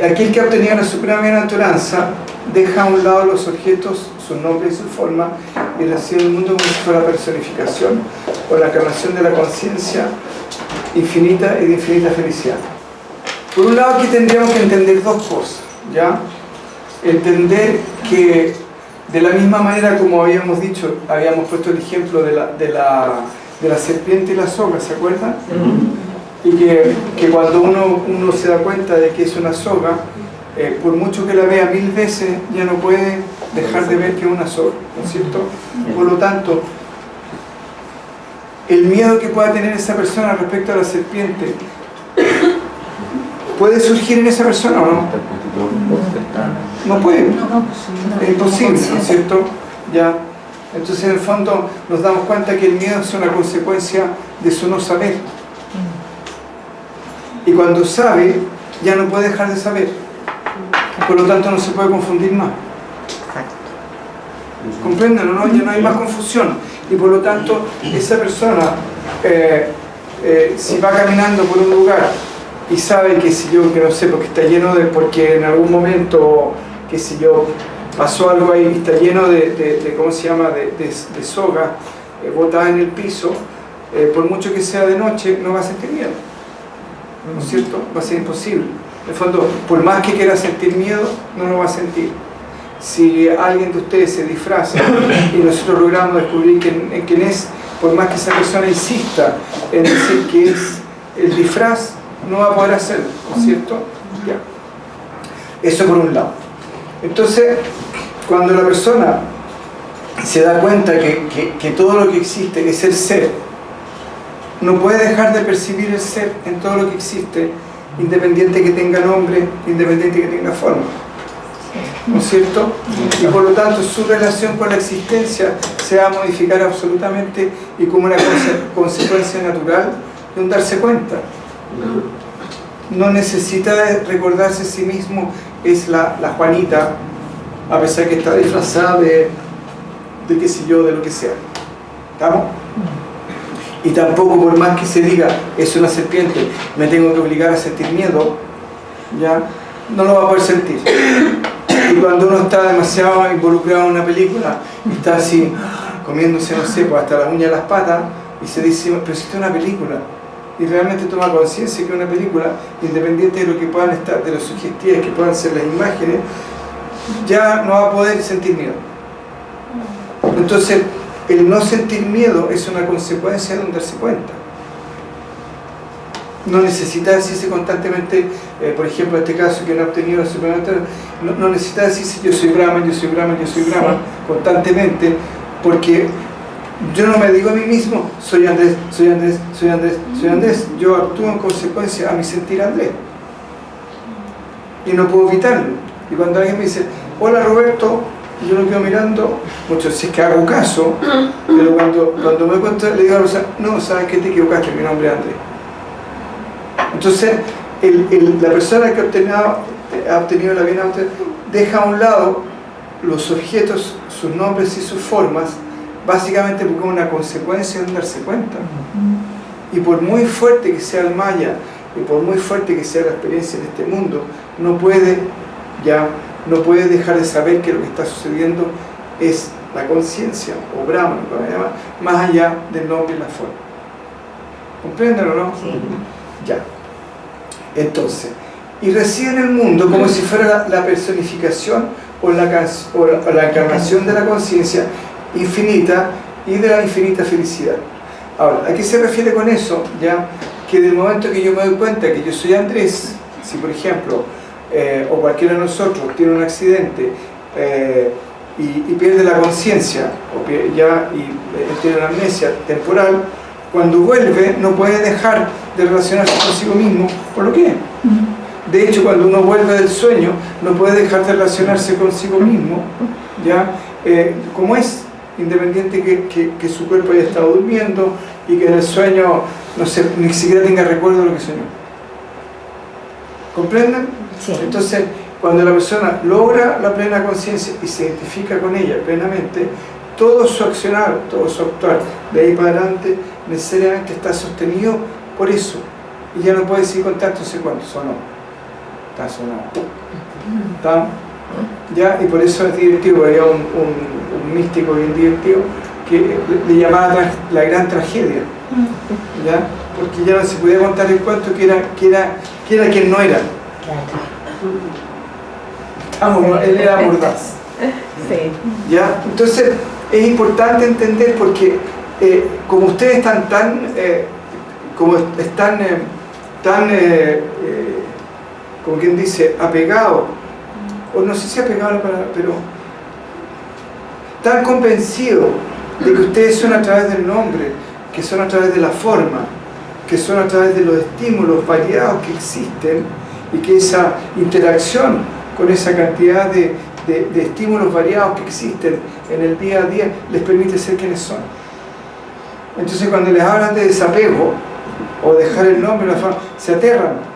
Aquel que ha obtenido la suprema bienaventuranza deja a un lado los objetos, sus nombres y su forma, y recibe el mundo como si fuera la personificación o la encarnación de la conciencia infinita y de infinita felicidad. Por un lado, aquí tendríamos que entender dos cosas, ¿ya? Entender que de la misma manera como habíamos dicho, habíamos puesto el ejemplo de la serpiente y la soga, ¿se acuerdan? Y que cuando uno se da cuenta de que es una soga, por mucho que la vea 1000 veces, ya no puede dejar de ver que es una soga, ¿no es cierto? Por lo tanto, el miedo que pueda tener esa persona respecto a la serpiente ¿puede surgir en esa persona o no? No puede, es imposible, ¿no es cierto? Ya. Entonces en el fondo nos damos cuenta que el miedo es una consecuencia de su no saber, y cuando sabe ya no puede dejar de saber, por lo tanto no se puede confundir más. ¿Comprenden o no? Ya no hay más confusión, y por lo tanto esa persona si va caminando por un lugar y sabe que si yo, que no sé, porque está lleno de, porque en algún momento, que si yo, pasó algo ahí, está lleno de ¿cómo se llama?, de soga botada en el piso, por mucho que sea de noche, no va a sentir miedo, ¿no es cierto? Va a ser imposible. En el fondo, por más que quiera sentir miedo, no lo va a sentir. Si alguien de ustedes se disfraza y nosotros logramos descubrir quién es, por más que esa persona insista en decir que es el disfraz, no va a poder hacerlo, ¿no es cierto? Ya. Eso por un lado. Entonces, cuando la persona se da cuenta que todo lo que existe es el ser, no puede dejar de percibir el ser en todo lo que existe, independiente que tenga nombre, independiente que tenga forma, ¿no es cierto? Y por lo tanto su relación con la existencia se va a modificar absolutamente, y como una consecuencia natural de un darse cuenta. No necesita recordarse a sí mismo es la Juanita, a pesar que está disfrazada de qué sé yo, de lo que sea. ¿Estamos? Y tampoco, por más que se diga es una serpiente, me tengo que obligar a sentir miedo, ya no lo va a poder sentir. Y cuando uno está demasiado involucrado en una película y está así comiéndose, no sé, pues hasta las uñas de las patas, y se dice, pero si esto es una película, y realmente toma conciencia que es una película, independiente de lo que puedan estar, de lo sugestivas que puedan ser las imágenes, ya no va a poder sentir miedo. Entonces, el no sentir miedo es una consecuencia de un darse cuenta. No necesita decirse constantemente, por ejemplo, en este caso que no ha obtenido la suprema, no necesita decirse yo soy Brahman, yo soy Brahman, yo soy Brahman, constantemente, porque yo no me digo a mí mismo, soy Andrés, soy Andrés, soy Andrés, soy Andrés. Yo actúo en consecuencia a mi sentir Andrés. Y no puedo evitarlo. Y cuando alguien me dice, hola Roberto, y yo lo quedo mirando, mucho si es que hago caso, pero cuando me cuento, le digo a la persona, no, sabes que te equivocaste, mi nombre es Andrés. Entonces, la persona que ha obtenido la bienaventuranza deja a un lado los objetos, sus nombres y sus formas, básicamente porque es una consecuencia de darse cuenta. Y por muy fuerte que sea el maya, y por muy fuerte que sea la experiencia en este mundo, no puede dejar de saber que lo que está sucediendo es la conciencia, o Brahman, más allá del nombre y la forma. ¿Comprenden o no? Sí. Ya. Entonces, y recibe en el mundo como si fuera la personificación o la encarnación de la conciencia infinita y de la infinita felicidad. Ahora, ¿a qué se refiere con eso? Ya que del momento que yo me doy cuenta que yo soy Andrés, si por ejemplo, o cualquiera de nosotros tiene un accidente y pierde la conciencia, y tiene una amnesia temporal, cuando vuelve no puede dejar de relacionarse consigo mismo por lo que es. De hecho, cuando uno vuelve del sueño, no puede dejar de relacionarse consigo mismo, ¿ya? Como es, independiente que su cuerpo haya estado durmiendo y que en el sueño, no sé, ni siquiera tenga recuerdo de lo que soñó. ¿Comprenden? Sí. Entonces, cuando la persona logra la plena conciencia y se identifica con ella plenamente, todo su accionar, todo su actuar de ahí para adelante necesariamente está sostenido por eso, y ya no puede seguir con tantos secuantos, ¿o no? está sonado. ¿Está? ¿Ya? Y por eso es divertido, había un místico bien divertido que le llamaba la gran tragedia, ¿ya? Porque ya no se podía contar el cuento que era quien no era. Él era mordaz. Sí. ¿Ya? Entonces es importante entender porque como ustedes están como quien dice, apegados, o no sé si apegados, pero tan convencidos de que ustedes son a través del nombre, que son a través de la forma, que son a través de los estímulos variados que existen, y que esa interacción con esa cantidad de estímulos variados que existen en el día a día les permite ser quienes son. Entonces cuando les hablan de desapego o dejar el nombre, la forma, se aterran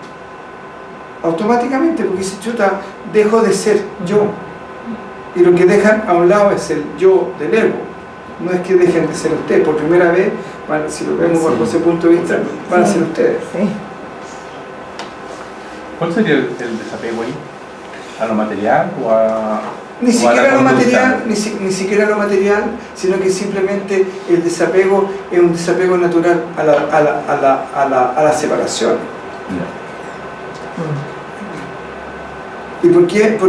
automáticamente porque dicen, chuta, dejo de ser yo, y lo que dejan a un lado es el yo del ego. No es que dejen de ser ustedes, por primera vez, si lo vemos bajo ese punto de vista, van a ser ustedes. Sí. ¿Cuál sería el desapego ahí? ¿A lo material o a...? Ni siquiera lo material, ni siquiera lo material, sino que simplemente el desapego es un desapego natural a la separación. ¿Y por qué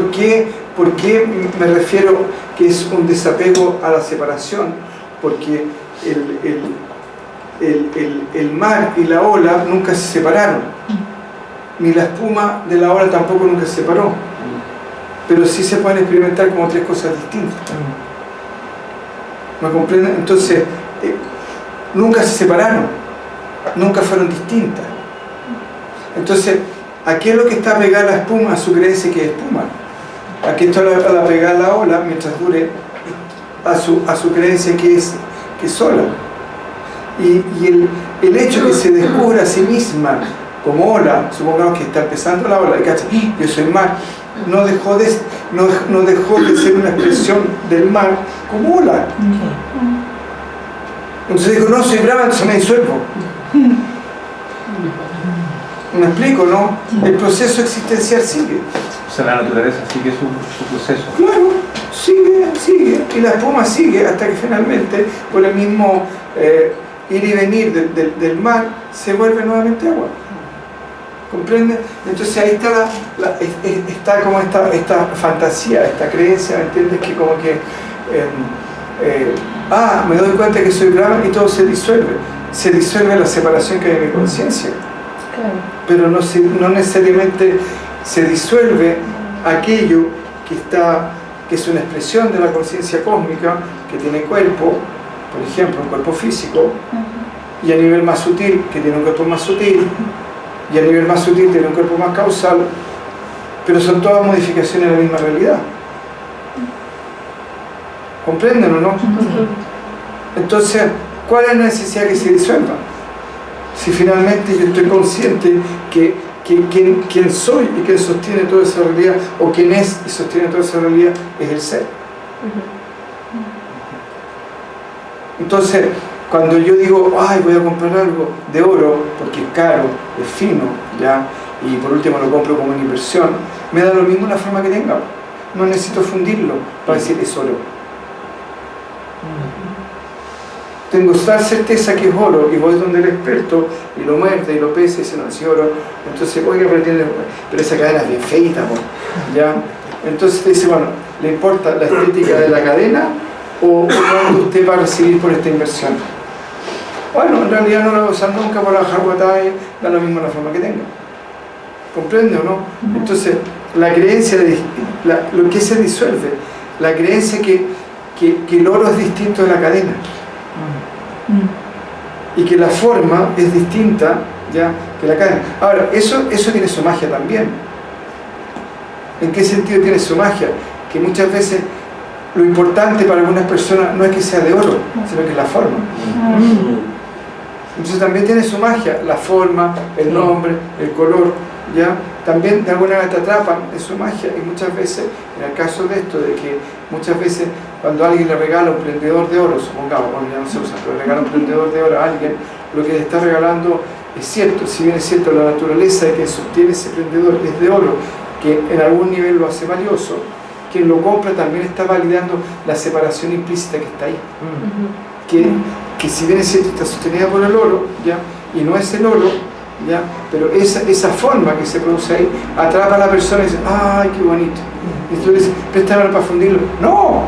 me refiero que es un desapego a la separación? Porque el mar y la ola nunca se separaron, ni la espuma de la ola tampoco nunca se separó, pero sí se pueden experimentar como tres cosas distintas. ¿Me comprenden? Entonces, nunca se separaron, nunca fueron distintas. Entonces, ¿a qué es lo que está pegada la espuma? A su creencia que es espuma. ¿A qué está la pegada la ola mientras dure? A su creencia que es ola. Y el hecho que se descubra a sí misma como ola, supongamos que está empezando la ola, y yo soy mar, no dejó de ser una expresión del mar como ola. Entonces dijo, no, soy brava, entonces me disuelvo. ¿Me explico, no? El proceso existencial sigue. O sea, la naturaleza sigue su proceso. Claro, sigue, y la espuma sigue hasta que finalmente, por el mismo ir y venir del mar, se vuelve nuevamente agua. ¿Comprende? Entonces ahí está como esta fantasía, esta creencia, ¿me entiendes? Que como que me doy cuenta que soy Brahman y todo se disuelve la separación que hay en mi conciencia. Claro. Pero no necesariamente se disuelve aquello que es una expresión de la conciencia cósmica, que tiene cuerpo, por ejemplo, un cuerpo físico, y a nivel más sutil, que tiene un cuerpo más sutil, y a nivel más sutil tiene un cuerpo más causal, pero son todas modificaciones de la misma realidad. ¿Comprenden o no? Entonces, ¿cuál es la necesidad que se disuelva? Si finalmente yo estoy consciente que quien soy y quien sostiene toda esa realidad, o quien es y sostiene toda esa realidad, es el ser. Entonces, cuando yo digo, voy a comprar algo de oro, porque es caro, es fino, ¿ya? Y por último lo compro como una inversión, me da lo mismo la forma que tenga. No necesito fundirlo para decir es oro. Tengo tal certeza que es oro, y voy donde el experto y lo muerde y lo pesa y dice, no, es oro. Entonces, oiga, pero esa cadena es bien feita, ¿ya? Entonces te dice, bueno, ¿le importa la estética de la cadena o cuánto usted va a recibir por esta inversión? Bueno, en realidad no la voy a usar nunca por la jarguatay, da lo mismo la forma que tenga. ¿Comprende o no? Entonces, la creencia lo que se disuelve, la creencia que el oro es distinto de la cadena, y que la forma es distinta, ¿ya?, que la cadena. Ahora, eso tiene su magia también. ¿En qué sentido tiene su magia? Que muchas veces lo importante para algunas personas no es que sea de oro, sino que es la forma. Entonces también tiene su magia, la forma, el nombre, el color, ¿ya? También de alguna manera te atrapan en su magia, y muchas veces, en el caso de esto, de que muchas veces cuando alguien le regala un prendedor de oro, supongamos, bueno, ya no se usa, pero le regala un prendedor de oro a alguien, lo que le está regalando es cierto, si bien es cierto la naturaleza de quien sostiene ese prendedor es de oro, que en algún nivel lo hace valioso, quien lo compra también está validando la separación implícita que está ahí. Que si bien es cierto está sostenida por el oro, ¿ya? Y no es el oro, ¿ya? Pero esa forma que se produce ahí atrapa a la persona y dice, ¡ay, qué bonito! Y tú le dices, préstamelo para fundirlo. ¡No!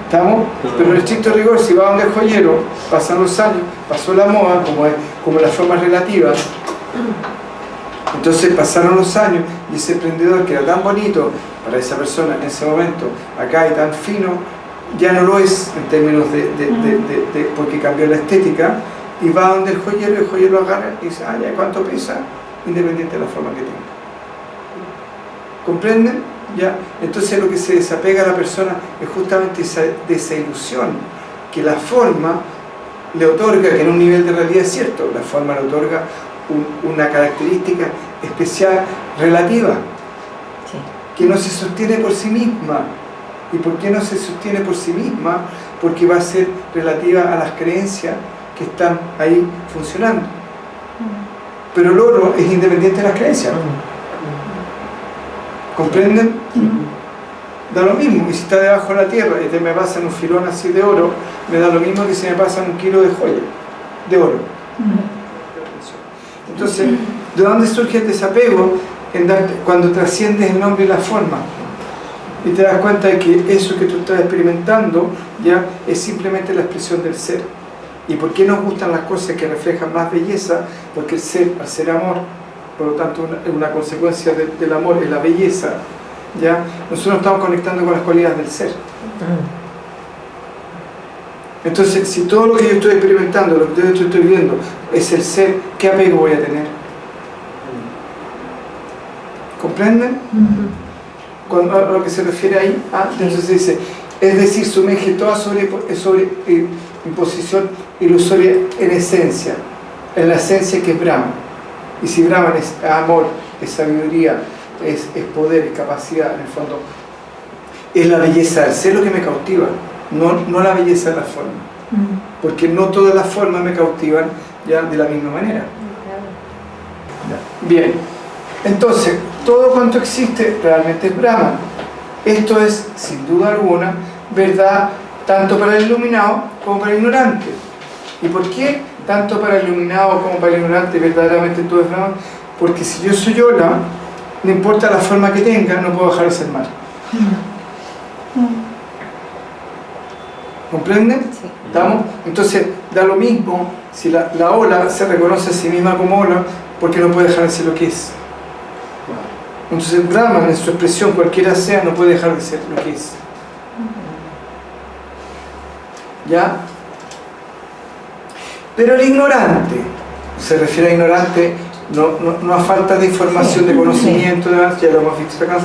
¿Estamos? Pero en estricto rigor, si va donde el joyero, pasan los años, pasó la moda, como la forma relativa. Entonces pasaron los años y ese prendedor que era tan bonito para esa persona en ese momento, acá y tan fino, ya no lo es en términos porque cambió la estética, y va donde el joyero agarra y dice, ya, ¿cuánto pesa? Independiente de la forma que tenga. ¿Comprenden? ¿Ya? Entonces lo que se desapega a la persona es justamente de esa ilusión que la forma le otorga, que en un nivel de realidad es cierto, la forma le otorga una característica especial relativa, que no se sostiene por sí misma. ¿Y por qué no se sostiene por sí misma? Porque va a ser relativa a las creencias que están ahí funcionando. Pero el oro es independiente de las creencias. ¿Comprenden? Da lo mismo, y si está debajo de la tierra y te me pasan un filón así de oro, me da lo mismo que si me pasan un kilo de joya, de oro. Entonces, ¿de dónde surge el desapego? Cuando trasciendes el nombre y la forma y te das cuenta de que eso que tú estás experimentando ya es simplemente la expresión del ser. ¿Y por qué nos gustan las cosas que reflejan más belleza? Porque el ser, al ser amor, por lo tanto una consecuencia del amor es la belleza, ¿ya? Nosotros nos estamos conectando con las cualidades del ser. Entonces, si todo lo que yo estoy experimentando, lo que yo estoy viviendo es el ser, ¿qué apego voy a tener? ¿Comprenden? Cuando, a lo que se refiere ahí, entonces se dice, es decir, sumerge toda sobre imposición ilusoria en esencia, en la esencia que es Brahman. Y si Brahman es amor, es sabiduría, es poder, es capacidad, en el fondo, es la belleza del ser lo que me cautiva, no la belleza de la forma. Porque no todas las formas me cautivan ya de la misma manera. Bien, entonces, todo cuanto existe realmente es Brahman. Esto es, sin duda alguna, verdad tanto para el iluminado como para el ignorante. ¿Y por qué tanto para el iluminado como para el ignorante verdaderamente todo es Brahman? Porque si yo soy Ola, no importa la forma que tenga, no puedo dejar de ser mal. ¿Comprenden? Sí. ¿Estamos? Entonces, da lo mismo si la Ola se reconoce a sí misma como Ola, porque no puede dejar de ser lo que es. Entonces, Brahman, en su expresión, cualquiera sea, no puede dejar de ser lo que es. ¿Ya? Pero el ignorante, se refiere a ignorante no a falta de información, de conocimiento, ya lo hemos visto acá,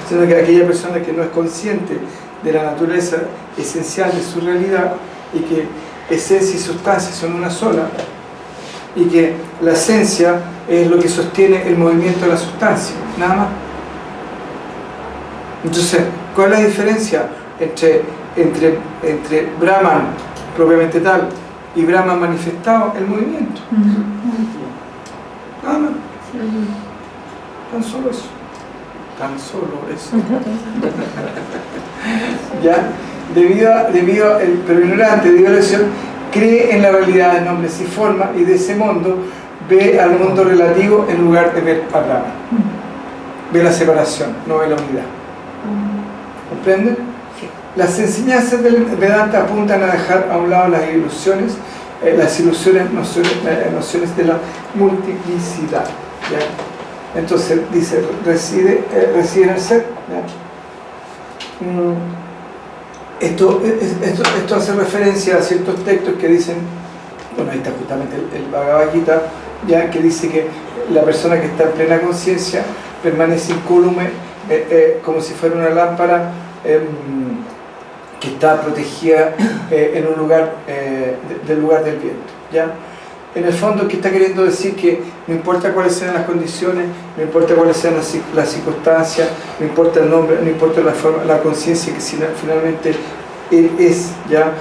sino que aquella persona que no es consciente de la naturaleza esencial de su realidad y que esencia y sustancia son una sola y que la esencia es lo que sostiene el movimiento de la sustancia, nada más. Entonces, ¿cuál es la diferencia entre Brahman propiamente tal y Brahman manifestado? El movimiento. Nada más. Tan solo eso. Tan solo eso. ¿Ya? Debido pero ignorante, debido a la elección, cree en la realidad de nombres y formas y de ese mundo ve al mundo relativo en lugar de ver a Brahman. Ve la separación, no ve la unidad. ¿Comprenden? Sí. Las enseñanzas del Vedanta apuntan a dejar a un lado las ilusiones nociones de la multiplicidad. ¿Ya? Entonces dice, reside en el ser. Esto hace referencia a ciertos textos que dicen, bueno, ahí está justamente el Bhagavad Gita, ya, que dice que la persona que está en plena conciencia permanece incólume, como si fuera una lámpara que está protegida en un lugar del lugar del viento, ¿ya? En el fondo, ¿qué está queriendo decir? Que no importa cuáles sean las condiciones, no importa cuáles sean las circunstancias, no importa el nombre, no importa la forma, la conciencia que finalmente él es, ¿ya?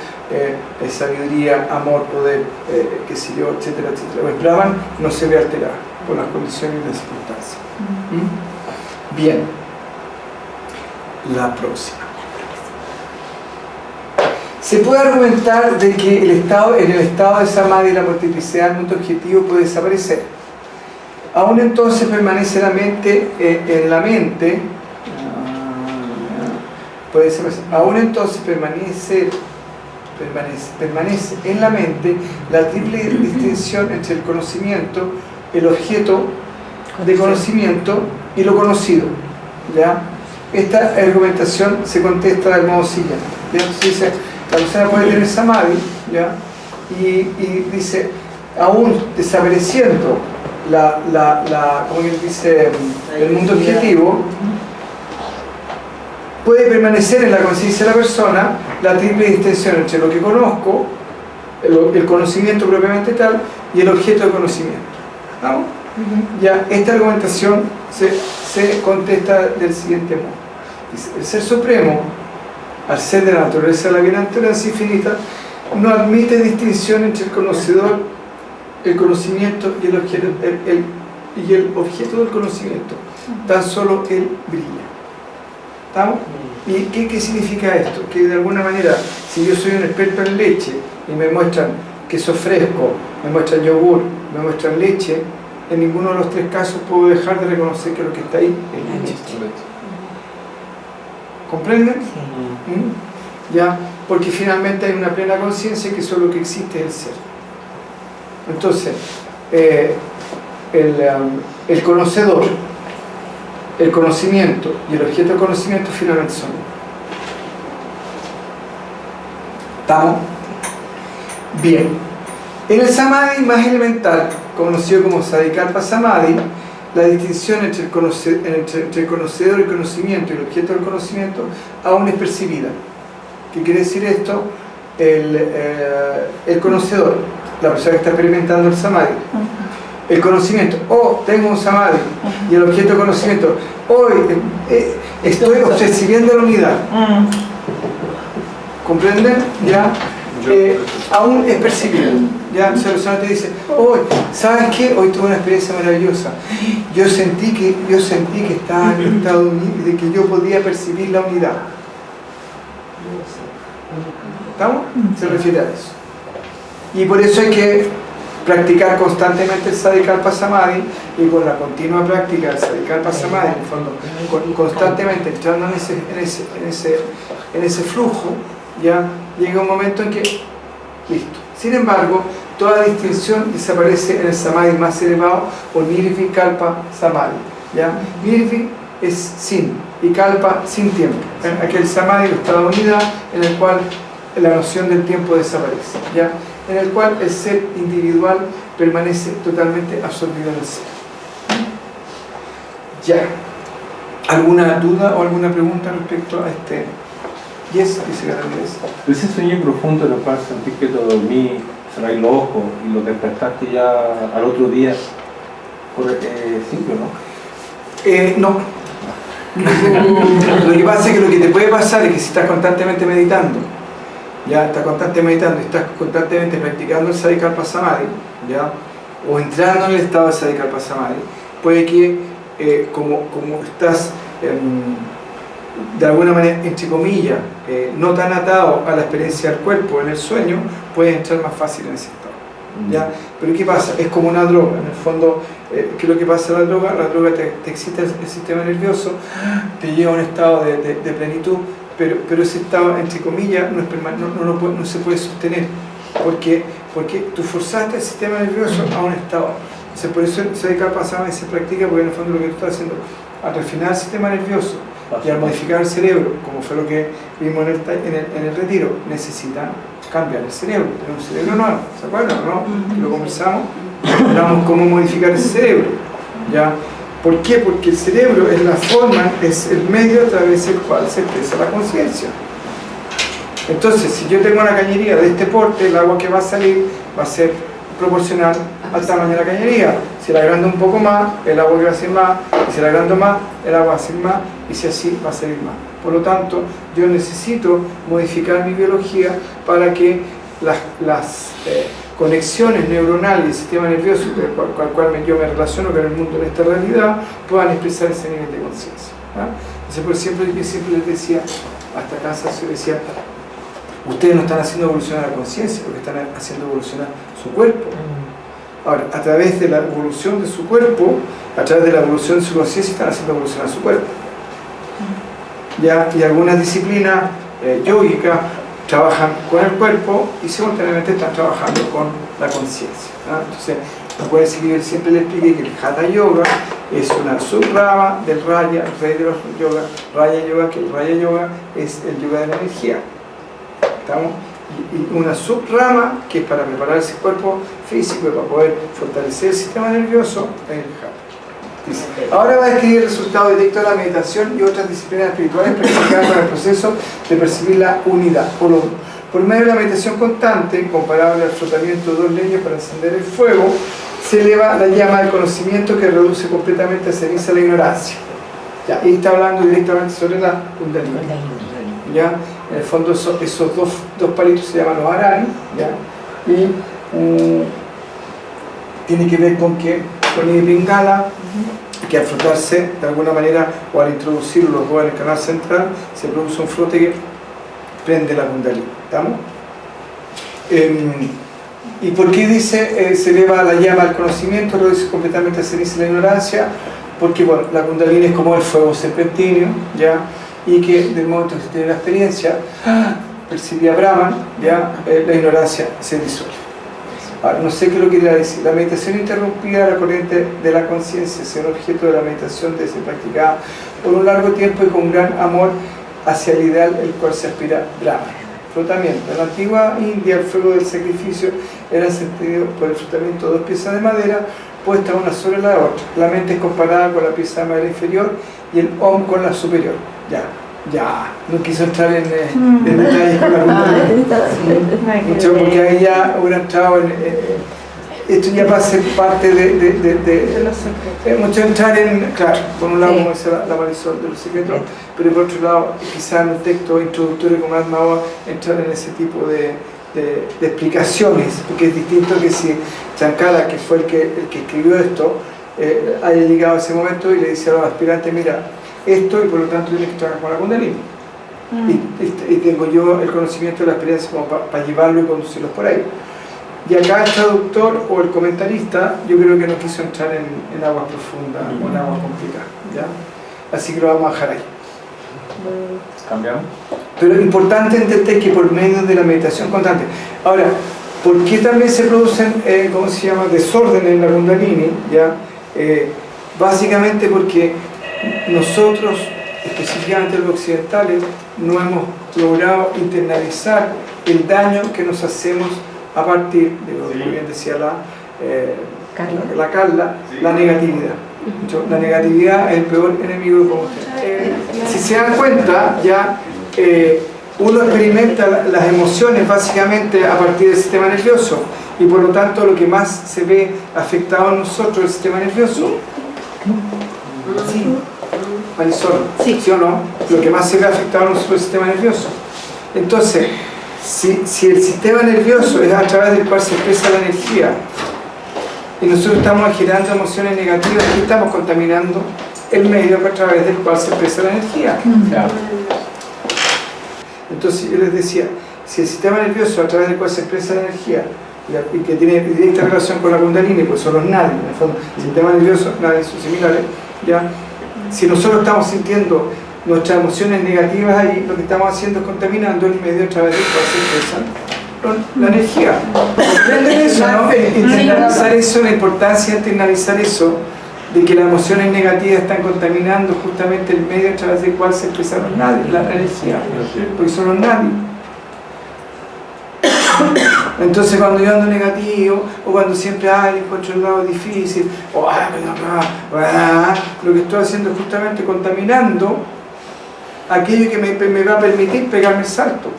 sabiduría, amor, poder, qué sé yo, etcétera, etcétera, o el Brahman no se ve alterado por las condiciones y las circunstancias. Bien, la próxima. Se puede argumentar de que en el estado de Samadhi la multiplicidad del mundo objetivo puede desaparecer. Aún entonces permanece la mente en la mente. Puede desaparecer. Aún entonces permanece en la mente la triple distinción entre el conocimiento, el objeto de conocimiento y lo conocido. ¿Ya? Esta argumentación se contesta del modo siguiente. Entonces dice, la persona puede tener Samadhi, ¿ya? Y dice, aún desapareciendo como él dice, el mundo objetivo, puede permanecer en la conciencia de la persona la triple distinción entre lo que conozco, el conocimiento propiamente tal, y el objeto de conocimiento. ¿Vamos? Ya, esta argumentación se contesta del siguiente modo. Dice, el Ser Supremo, al ser de la naturaleza de la bienaventuranza infinita, no admite distinción entre el conocedor, el conocimiento y el objeto del conocimiento. Tan solo él brilla. ¿Estamos? ¿Y qué significa esto? Que de alguna manera, si yo soy un experto en leche y me muestran queso fresco, me muestran yogur, me muestran leche, en ninguno de los tres casos puedo dejar de reconocer que lo que está ahí es leche. ¿Comprenden? ¿Ya? Porque finalmente hay una plena conciencia que solo lo que existe es el ser. Entonces, el conocedor, el conocimiento y el objeto del conocimiento finalmente son. ¿Estamos? Bien. En el Samadhi más elemental, conocido como Sadikalpa Samadhi, la distinción entre el conocedor, el conocimiento y el objeto del conocimiento aún es percibida. ¿Qué quiere decir esto? El conocedor, la persona que está experimentando el Samadhi, el conocimiento, tengo un Samadhi, y el objeto del conocimiento, hoy estoy percibiendo la unidad. ¿Comprenden? ¿Ya? Aún es percibido. Ya, entonces la persona te dice, ¿sabes qué? Hoy tuve una experiencia maravillosa. Yo sentí que estaba en un estado de que yo podía percibir la unidad. ¿Estamos? Se refiere a eso. Y por eso hay que practicar constantemente el Sadikalpa Samadhi, y con la continua práctica del Sadikalpa Samadhi, en el fondo, constantemente entrando en ese flujo, ya llega un momento en que, listo. Sin embargo, toda distinción desaparece en el Samadhi más elevado, o Nirvikalpa Samadhi. ¿Ya? Nirvi es sin, y Kalpa sin tiempo. Aquel Samadhi, el estado de unidad, en el cual la noción del tiempo desaparece. ¿Ya? En el cual el ser individual permanece totalmente absorbido en el ser. ¿Ya? ¿Alguna duda o alguna pregunta respecto a este? Yes, dice Garandés. Ese sueño profundo en el cual sentís que te dormí, cerráis los ojos y lo despertaste ya al otro día, simple, ¿no? No. Lo que pasa es que lo que te puede pasar es que si estás constantemente meditando, ya estás constantemente meditando, estás constantemente practicando el Sadikalpa Samadhi, ya, o entrando en el estado de Sadikalpa Samadhi, puede que como estás de alguna manera, entre comillas, no tan atado a la experiencia del cuerpo en el sueño, puedes entrar más fácil en ese estado. ¿Ya? Pero ¿qué pasa? Es como una droga. En el fondo, ¿qué es lo que pasa a la droga? La droga te excita el sistema nervioso, te lleva a un estado de plenitud, pero ese estado, entre comillas, no se puede sostener, porque tú forzaste el sistema nervioso a un estado. Entonces, por eso se dedica a pasar y se practica, porque en el fondo lo que tú estás haciendo, al refinar el sistema nervioso y al modificar el cerebro, como fue lo que vimos en el retiro, necesita cambiar el cerebro, tener un cerebro nuevo. ¿Se acuerdan? ¿No? Lo conversamos, hablamos cómo modificar ese cerebro. ¿Ya? ¿Por qué? Porque el cerebro es la forma, es el medio a través del cual se expresa la conciencia. Entonces, si yo tengo una cañería de este porte, el agua que va a salir va a ser proporcional al tamaño de la cañería. Si la agrando un poco más, el agua va a ser más, y si la agrando más, el agua va a ser más, y si así va a salir más. Por lo tanto, yo necesito modificar mi biología para que las conexiones neuronales del sistema nervioso con el cual yo me relaciono con el mundo en esta realidad puedan expresar ese nivel de conciencia. Entonces, por ejemplo, yo siempre les decía, hasta cansancio decía, ustedes no están haciendo evolucionar la conciencia, porque están haciendo evolucionar su cuerpo. Ahora, a través de la evolución de su cuerpo, a través de la evolución de su conciencia, están haciendo evolucionar su cuerpo. ¿Ya? Y algunas disciplinas yógicas trabajan con el cuerpo y simultáneamente están trabajando con la conciencia. Entonces, acuérdense que yo siempre les expliqué que el Hatha Yoga es una subrama del Raya, el rey de los yoga, Raya Yoga, que el Raya Yoga es el yoga de la energía. ¿Estamos? Y una subrama que es para preparar ese cuerpo físico y para poder fortalecer el sistema nervioso en el Hatha. Dice, ahora va a describir el resultado directo de la meditación y otras disciplinas espirituales practicadas con el proceso de percibir la unidad. Por medio de la meditación constante, comparable al frotamiento de dos leños para encender el fuego, se eleva la llama del conocimiento que reduce completamente a ceniza la ignorancia. Ya, y está hablando directamente sobre la Kundalini. ¿Ya? En el fondo esos dos palitos se llaman los Arani, ¿ya? Y tiene que ver con que con el Pingala, que al frotarse de alguna manera o al introducir los dos en el canal central se produce un frote que prende la Kundalini. ¿Estamos? ¿Y por qué dice se eleva la llama al conocimiento, reduce completamente a ceniza la ignorancia? Porque bueno, la Kundalini es como el fuego serpentinio, ¿ya? Y que del momento que se tiene la experiencia, percibía Brahman, ¿ya? La ignorancia se disuelve. Ahora, no sé qué lo quería decir. La meditación interrumpida, la corriente de la conciencia, es el objeto de la meditación debe ser practicada por un largo tiempo y con gran amor hacia el ideal el cual se aspira Brahman. Frotamiento. En la antigua India, el fuego del sacrificio era sentido por el frotamiento de dos piezas de madera puestas una sobre la otra. La mente es comparada con la pieza de madera inferior y el Om con la superior. Ya, no quiso entrar en detalles con la Kundalini. Mucho, porque ahí ya hubiera entrado esto ya va a ser parte de mucho entrar en, claro, por un lado como dice la Marisol de los secretos, pero por otro lado quizás en un texto introductorio como Atma entrar en ese tipo de explicaciones, porque es distinto que si Shankara, que fue el que escribió esto, haya llegado a ese momento y le dice a los aspirantes, mira, esto y por lo tanto tienes que trabajar con la Kundalini. Y tengo yo el conocimiento de la experiencia como para llevarlo y conducirlos por ahí. Y acá el traductor o el comentarista yo creo que no quiso entrar en aguas profundas o en aguas complicadas, ¿ya? Así que lo vamos a dejar ahí. ¿Cambiamos? Pero es importante entender que por medio de la meditación constante. Ahora, ¿por qué también se producen, ¿cómo se llama?, desórdenes en la Kundalini? ¿Ya? Básicamente porque nosotros, específicamente los occidentales, no hemos logrado internalizar el daño que nos hacemos a partir de lo que muy bien decía la Carla, la negatividad. La negatividad es el peor enemigo que podemos tener. Si se dan cuenta, ya uno experimenta las emociones básicamente a partir del sistema nervioso y por lo tanto lo que más se ve afectado en nosotros es el sistema nervioso. Sí. Marisol, ¿sí o no? Lo que más se ve afectado en nosotros es el sistema nervioso. Entonces, si el sistema nervioso es a través del cual se expresa la energía y nosotros estamos generando emociones negativas, y estamos contaminando el medio a través del cual se expresa la energía. Entonces yo les decía, si el sistema nervioso a través del cual se expresa la energía y que tiene directa relación con la Kundalini, pues son los nadis, en el fondo, el sistema nervioso, nadis son similares, ¿ya? Si nosotros estamos sintiendo nuestras emociones negativas ahí, lo que estamos haciendo es contaminando el medio a través del cual se expresa la energía. ¿Comprenden eso, no? Internalizar eso, la importancia de internalizar eso, de que las emociones negativas están contaminando justamente el medio a través del cual se expresa la energía, porque son los nadis. Entonces cuando yo ando negativo o cuando siempre encuentro el lado difícil o lo que estoy haciendo es justamente contaminando aquello que me va a permitir pegarme el salto.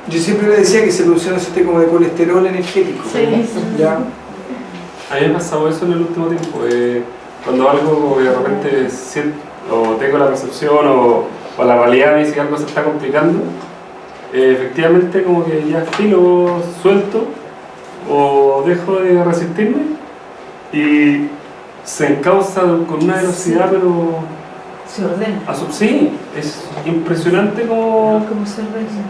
Yo siempre le decía que se produce un sistema como de colesterol energético. Sí. ¿Ya? A mí me ha pasado eso en el último tiempo. Cuando algo de repente siento, o tengo la percepción o la realidad me dice que algo se está complicando, efectivamente como que ya filo, suelto o dejo de resistirme y se encauza con una velocidad, pero Se ordena. sí, es impresionante como ¿Cómo se ordena?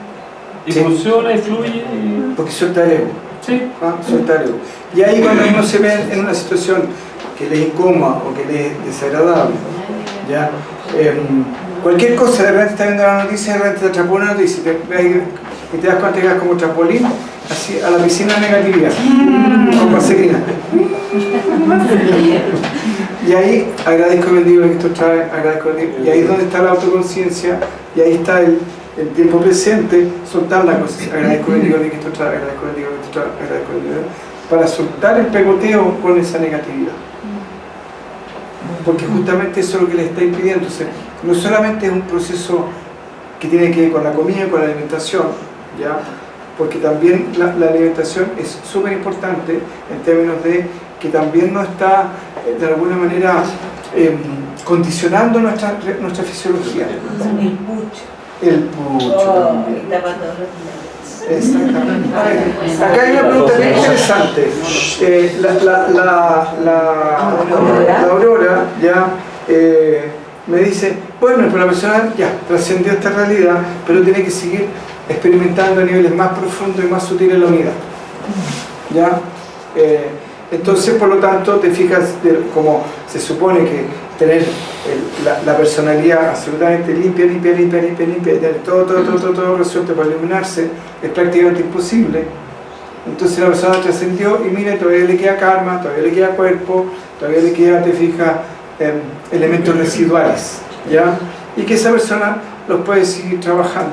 y Sí. funciona y fluye y... Porque suelta el ego. Sí. Suelta el ego. Y ahí cuando uno se ve en una situación que le es incómoda o que le es desagradable, ¿ya? Cualquier cosa, de repente estás viendo la noticia, de repente te atrapó una noticia y te das cuenta que vas como trampolín así, a la piscina de negatividad, con vaselina. Y ahí agradezco y bendigo que esto trae, agradezco y bendigo. Y ahí es donde está la autoconciencia, y ahí está el tiempo presente, soltar las cosas. Agradezco y bendigo que esto trae, agradezco y bendigo que esto trae, agradezco y bendigo, para soltar el pegoteo con esa negatividad. Porque justamente eso es lo que le está impidiendo. O sea, no solamente es un proceso que tiene que ver con la comida, con la alimentación, ¿ya? Porque también la alimentación es súper importante en términos de que también nos está de alguna manera condicionando nuestra fisiología. El pucho también. Exactamente. Acá hay una pregunta bien interesante. La Aurora ya me dice, bueno, pero la persona ya trascendió esta realidad, pero tiene que seguir experimentando a niveles más profundos y más sutiles la unidad. ¿Ya? Entonces, por lo tanto, te fijas como se supone que tener la personalidad absolutamente limpia, tener todo resuelto para iluminarse, es prácticamente imposible. Entonces la persona trascendió y mire, todavía le queda karma, todavía le queda cuerpo, todavía le queda, te fijas, elementos residuales, ¿ya? Y que esa persona los puede seguir trabajando.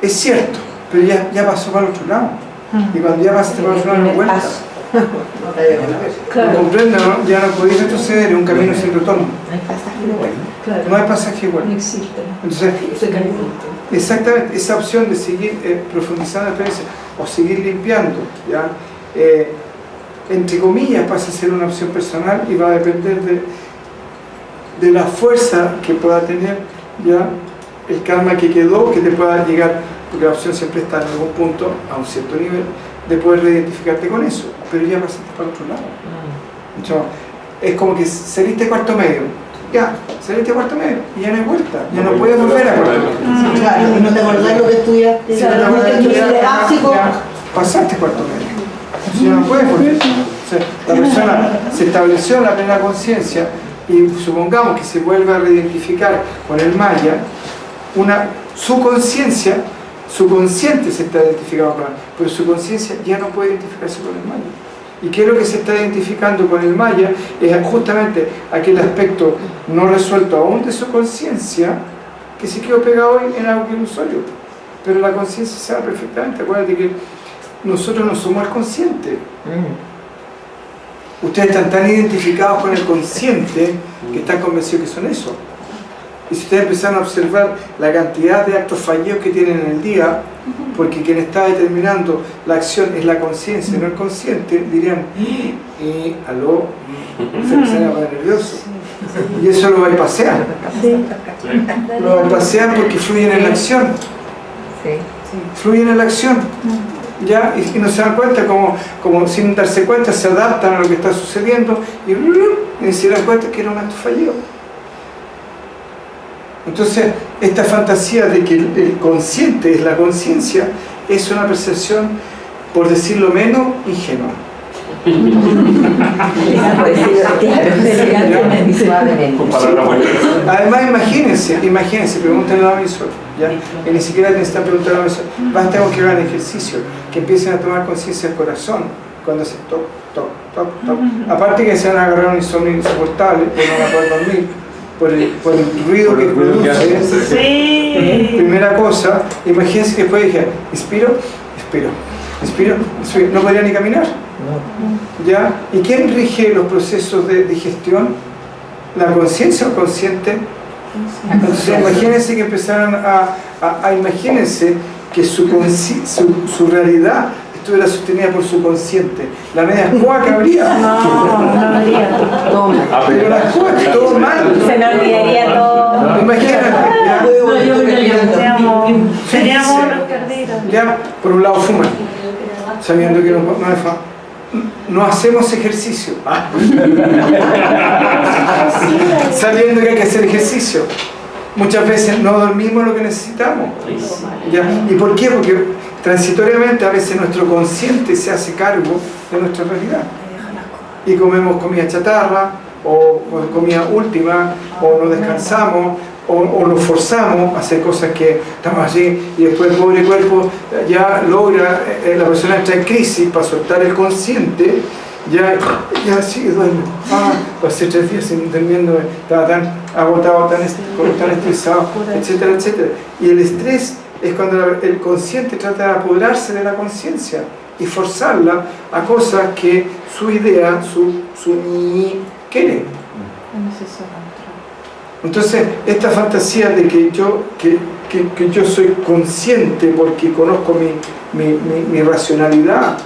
Es cierto, pero ya pasó para el otro lado. Y cuando ya pasaste para el otro lado no vuelta. Claro. Comprende, ¿no? Ya no podéis retroceder en un camino sin retorno. Claro. No hay pasaje igual. No existe. Entonces, Se cayó. exactamente, esa opción de seguir profundizando la experiencia o seguir limpiando, ¿ya? Entre comillas pasa a ser una opción personal y va a depender de la fuerza que pueda tener, ¿ya? El karma que quedó, que te pueda llegar, porque la opción siempre está en algún punto, a un cierto nivel, de poder reidentificarte con eso, pero ya pasaste para otro lado. Entonces, es como que saliste cuarto medio, ya, saliste cuarto medio y ya no hay vuelta, ya no puedes volver a cuarto medio. Claro, no te acordás lo que estudiaste. Si no te acordás de estudiar, básico. ya pasaste cuarto medio. Entonces ya no puedes volver. O sea, la persona se estableció en la plena conciencia y supongamos que se vuelve a reidentificar con el Maya, su conciencia, su consciente se está identificando con él, pero su conciencia ya no puede identificarse con el Maya. ¿Y qué es lo que se está identificando con el Maya? Es justamente aquel aspecto no resuelto aún de su conciencia que se quedó pegado hoy en algo ilusorio. Pero la conciencia sabe perfectamente. Acuérdate que nosotros no somos el consciente. Ustedes están tan identificados con el consciente que están convencidos que son eso. Y si ustedes empiezan a observar la cantidad de actos fallidos que tienen en el día, porque quien está determinando la acción es la conciencia, no el consciente, dirían, aló, se empiezan a poner nerviosos. Y eso lo bypassean. Lo bypassean porque fluyen en la acción. Fluyen en la acción. ¿Ya? Y no se dan cuenta, como sin darse cuenta, se adaptan a lo que está sucediendo y se dan cuenta que era un acto fallido. Entonces, esta fantasía de que el consciente es la conciencia es una percepción, por decirlo menos, ingenua. Además, imagínense, pregúntenle a la emisor, ¿ya? Que ni siquiera necesitan preguntar a la emisor. Basta con que hagan ejercicio, que empiecen a tomar conciencia del corazón cuando hacen toc, toc, toc, toc. Aparte que se van a agarrar un insomnio insoportable, pues no van a poder dormir. Por el ruido que produce. Sí. Primera cosa, imagínense que después dije, inspiro, no podría ni caminar. ¿Ya? ¿Y quién rige los procesos de digestión? ¿La conciencia o el consciente? Entonces imagínense que empezaran imagínense que su realidad estuviera sostenida por su consciente. La media cuaca habría. No habría. Pero la cuaca, todo mal. Se me olvidaría todo. Imagínate. Ya, Huevo, yo me Seríamos unos perdidos. ya, por un lado fuman, sabiendo que no hacemos ejercicio. Sabiendo que hay que hacer ejercicio. Muchas veces no dormimos lo que necesitamos. ¿Ya? ¿Y por qué? Porque transitoriamente a veces nuestro consciente se hace cargo de nuestra realidad. Y comemos comida chatarra, o comida última, o no descansamos, o nos forzamos a hacer cosas que estamos así, y después el pobre cuerpo ya logra, la persona entra en crisis para soltar el consciente. Ya sigue duermo. Pasé 3 días sin durmiendo, estaba tan agotado, tan estresado, etcétera, etcétera. Y el estrés es cuando el consciente trata de apoderarse de la conciencia y forzarla a cosas que su idea, su ni quiere. Entonces, esta fantasía de que yo soy consciente porque conozco mi racionalidad,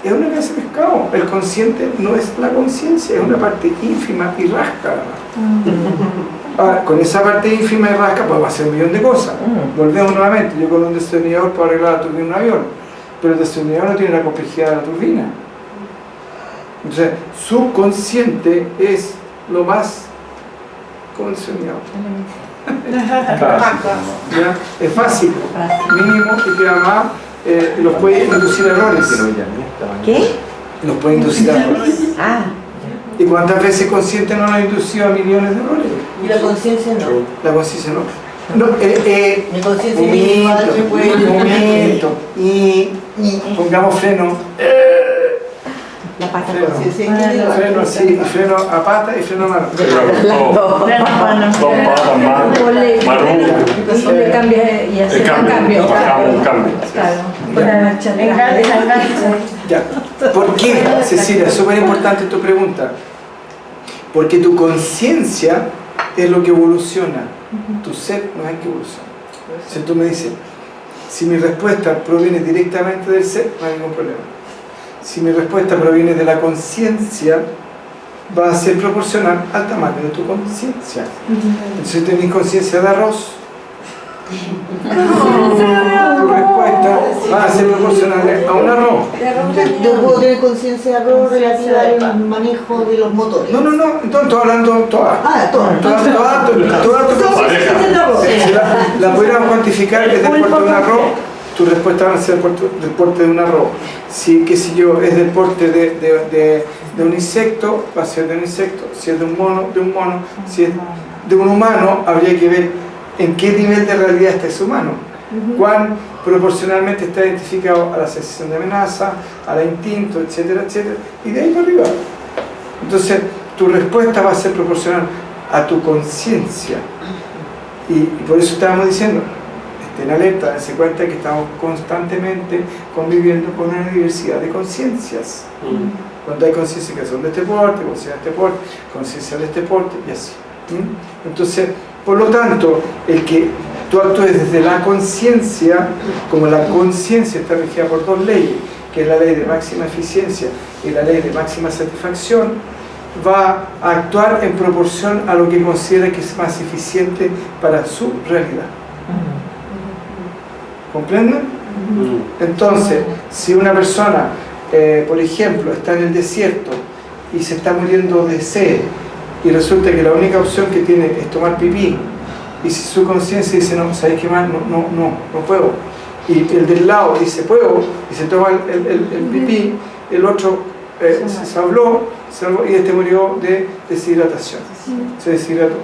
es una clase de pescado. El consciente no es la conciencia, es una parte ínfima y rasca. Ahora, con esa parte ínfima y rasca podemos hacer un millón de cosas. Volvemos nuevamente, yo con un destornillador puedo arreglar la turbina de un avión, pero el destornillador no tiene la complejidad de la turbina. Entonces, subconsciente es lo más condicionado. ¿Ya? Es fácil, mínimo, y que además los puede inducir errores. ¿Qué? Los puede inducir errores. ¿Y cuántas veces consciente no nos ha inducido a millones de errores? Y la conciencia no. La conciencia no. Mi conciencia individual se puede. Un momento. Y pongamos freno. La pata Freno. conciencia individual. Freno así, freno a pata y freno a mano. Dos patas más. Le cambia y hace un cambio. Bajamos un cambio. Ya. ¿Por qué, Cecilia? Súper importante tu pregunta. Porque tu conciencia es lo que evoluciona. Tu ser no es el que evoluciona. Si tú me dices, si mi respuesta proviene directamente del ser, no hay ningún problema. Si mi respuesta proviene de la conciencia, va a ser proporcional al tamaño de tu conciencia. Entonces, si tenés conciencia de arroz, tu respuesta va a ser proporcional a un arroz. Yo puedo tener conciencia de arroz relativa al manejo de los motores. No, entonces estoy hablando toda. Toda la pudiéramos cuantificar desde el porte de un arroz. Tu respuesta va a ser del porte de un arroz. Si, qué sé yo, es del porte de un insecto, va a ser de un insecto. Si es de un mono, de un mono. Si es de un humano, habría que ver en qué nivel de realidad está ese humano. Cuán proporcionalmente está identificado a la sensación de amenaza, a la instinto, etcétera, etcétera. Y de ahí para arriba. Entonces, tu respuesta va a ser proporcional a tu conciencia. Y por eso estábamos diciendo, estén alerta, dense cuenta que estamos constantemente conviviendo con una diversidad de conciencias. Cuando hay conciencias que son de este porte, conciencia de este porte, conciencia de este porte, y así. Entonces, por lo tanto, el que tú actúes desde la conciencia, como la conciencia está regida por 2 leyes, que es la ley de máxima eficiencia y la ley de máxima satisfacción, va a actuar en proporción a lo que considera que es más eficiente para su realidad. ¿Comprenden? Entonces, si una persona, por ejemplo, está en el desierto y se está muriendo de sed, y resulta que la única opción que tiene es tomar pipí, y si su conciencia dice, no, ¿sabes qué más? No puedo. Y el del lado dice, puedo, y se toma el pipí, el otro se habló, y este murió de deshidratación. Se deshidrató.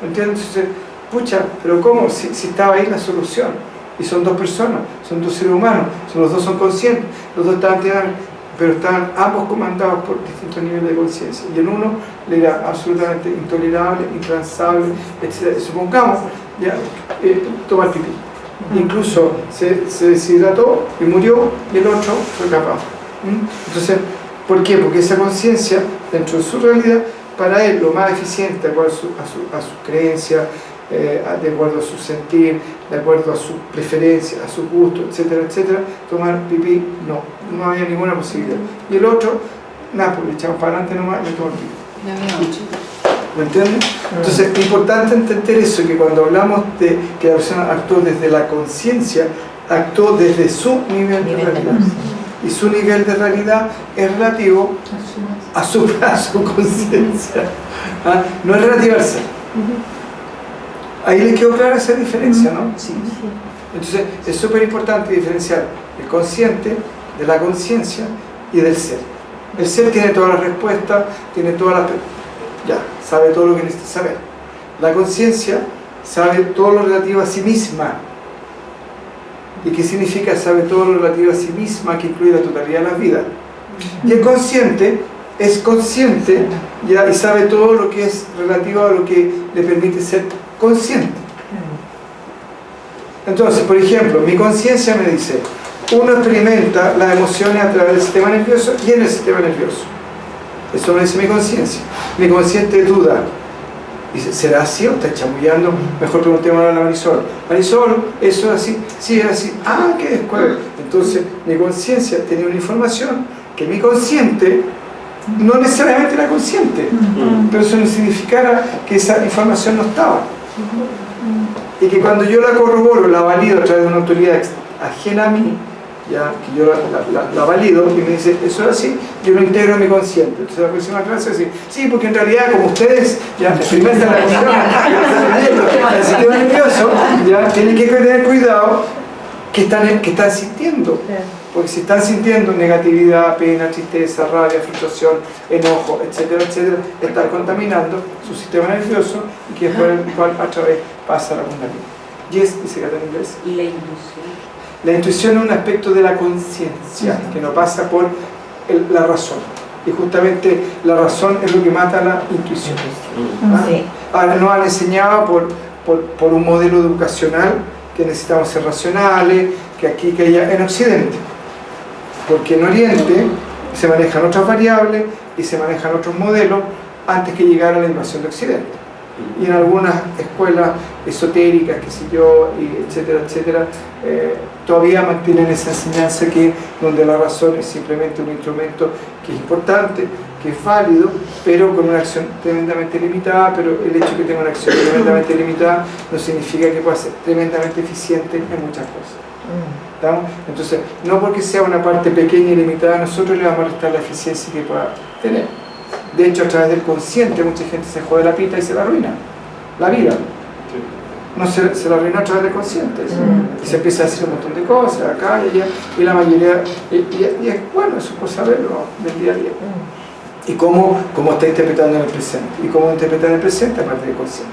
¿Entiendes? Entonces, pucha, pero ¿cómo? Si estaba ahí la solución. Y son 2 personas, son 2 seres humanos, los 2 son conscientes, los 2 estaban tirando, pero estaban ambos comandados por distintos niveles de conciencia. Y en uno le era absolutamente intolerable, intransable, etc. Supongamos, ya, tomar pipí. Incluso se deshidrató y murió, y el otro fue capaz. Entonces, ¿por qué? Porque esa conciencia, dentro de su realidad, para él lo más eficiente, a su creencia, de acuerdo a su sentir, de acuerdo a su preferencia, a su gusto, etcétera, etcétera. Tomar pipí, no había ninguna posibilidad. Y el otro, nada, pues le echamos para adelante nomás y le tomamos pipí. ¿Me entiendes? Entonces es importante entender eso, que cuando hablamos de que la persona actuó desde la conciencia, actuó desde su nivel de realidad. Y su nivel de realidad es relativo a su conciencia. ¿Ah? No es relativo al ser. Ahí le quedó clara esa diferencia, ¿no? Sí. Entonces es súper importante diferenciar el consciente de la conciencia y del ser. El ser tiene todas las respuestas, tiene todas las... ya, sabe todo lo que necesita saber. La conciencia sabe todo lo relativo a sí misma. ¿Y qué significa sabe todo lo relativo a sí misma, que incluye la totalidad de la vida? Y el consciente es consciente, ya, y sabe todo lo que es relativo a lo que le permite ser consciente. Entonces, por ejemplo, mi conciencia me dice, uno experimenta las emociones a través del sistema nervioso y en el sistema nervioso. Eso me dice mi conciencia. Mi consciente duda. Dice, ¿será así o está chamullando? Mejor preguntémosle a la Marisol. Marisol, ¿eso es así? Sí, es así. Ah, ¿qué es? ¿Cuál? Entonces, mi conciencia tenía una información que mi consciente no necesariamente era consciente, pero eso no significara que esa información no estaba. Y que cuando yo la corroboro, la valido a través de una autoridad ajena a mí, ya, que yo la valido y me dice, eso es así, yo lo integro en mi consciente. Entonces la próxima clase es decir, sí, porque en realidad como ustedes ya experimentan la cuestión el sistema nervioso, ya tienen que tener cuidado que están sintiendo. Porque si están sintiendo negatividad, pena, tristeza, rabia, frustración, enojo, etcétera, etcétera, están contaminando su sistema nervioso y que por el cual a través pasa la kundalini. Yes, dice Cata en inglés. Y la ilusión. La intuición es un aspecto de la conciencia que no pasa por la razón. Y justamente la razón es lo que mata la intuición. ¿Ah? Sí. Ahora nos han enseñado por un modelo educacional que necesitamos ser racionales, que aquí, que allá, en Occidente. Porque en Oriente se manejan otras variables y se manejan otros modelos antes que llegara la invasión de Occidente. Y en algunas escuelas esotéricas, qué sé yo, y etcétera, etcétera, todavía mantienen esa enseñanza que donde la razón es simplemente un instrumento que es importante, que es válido, pero con una acción tremendamente limitada. Pero el hecho de que tenga una acción tremendamente limitada no significa que pueda ser tremendamente eficiente en muchas cosas. ¿Estamos? Entonces, no porque sea una parte pequeña y limitada, nosotros le vamos a restar la eficiencia que pueda tener. De hecho, a través del consciente mucha gente se jode la pita y se la arruina la vida. No se la arruina a través del consciente. Y se empieza a decir un montón de cosas acá y allá, y la mayoría, y es bueno, eso por saberlo del día a día. Y cómo está interpretando en el presente. Y cómo interpretar en el presente a partir del consciente.